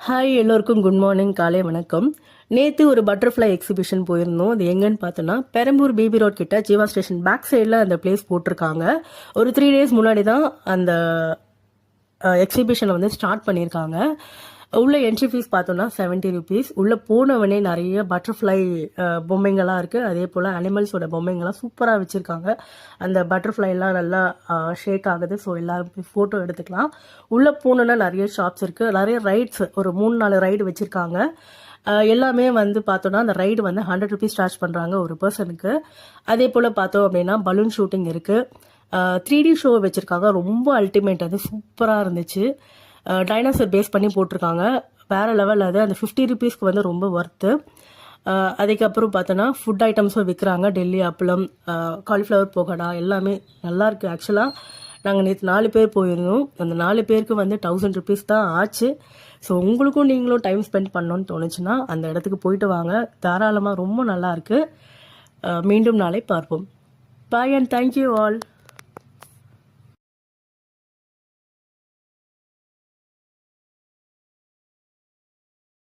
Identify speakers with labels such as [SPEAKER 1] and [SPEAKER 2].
[SPEAKER 1] Hi எல்லோருக்கும் good morning, காலை வணக்கம். நேற்று ஒரு பட்டர்ஃப்ளை எக்ஸிபிஷன் போயிருந்தோம். அது எங்கன்னு பார்த்தோன்னா பெரம்பூர் பிபி ரோட் கிட்ட ஜீவா ஸ்டேஷன் பேக் சைடில் அந்த பிளேஸ் போட்டிருக்காங்க. ஒரு 3 days முன்னாடி தான் அந்த எக்ஸிபிஷனை ஸ்டார்ட் பண்ணியிருக்காங்க. உள்ள என்ட்ரி ஃபீஸ் பார்த்தோன்னா 70 rupees. உள்ளே போனவனே நிறைய பட்டர்ஃப்ளை பொம்மைங்கள்லாம் இருக்குது. அதே போல் அனிமல்ஸோட பொம்மைங்கள்லாம் சூப்பராக வச்சுருக்காங்க. அந்த பட்டர்ஃப்ளைலாம் நல்லா ஷேக் ஆகுது. ஸோ எல்லோரும் போய் ஃபோட்டோ எடுத்துக்கலாம். உள்ளே போனோன்னா நிறைய ஷாப்ஸ் இருக்குது. நிறைய ரைட்ஸ், ஒரு 3-4 ரைடு வச்சுருக்காங்க. எல்லாமே பார்த்தோன்னா அந்த ரைடு 100 rupees சார்ஜ் பண்ணுறாங்க ஒரு பர்சனுக்கு. அதே போல் பார்த்தோம் அப்படின்னா பலூன் ஷூட்டிங் இருக்குது. 3D ஷோ வச்சுருக்காங்க. ரொம்ப அல்டிமேட், அது சூப்பராக இருந்துச்சு. டைனோசர் பேஸ் பண்ணி போட்டிருக்காங்க. வேறு லெவல். அது அந்த 50 rupeesக்கு ரொம்ப ஒர்த்து. அதுக்கப்புறம் பார்த்தோன்னா ஃபுட் ஐட்டம்ஸும் விற்கிறாங்க. டெல்லி அப்பளம், காலிஃப்ளவர் போகடா எல்லாமே நல்லாயிருக்கு. ஆக்சுவலாக நாங்கள் நேற்று 4 பேர் போயிருந்தோம். அந்த 4 பேருக்கு 1000 rupees தான் ஆச்சு. ஸோ உங்களுக்கும் நீங்களும் டைம் ஸ்பெண்ட் பண்ணணும்னு தோணுச்சுன்னா அந்த இடத்துக்கு போயிட்டு வாங்க. தாராளமாக ரொம்ப நல்லாயிருக்கு. மீண்டும் நாளை பார்ப்போம். பாய் அண்ட் தேங்க்யூ ஆல்.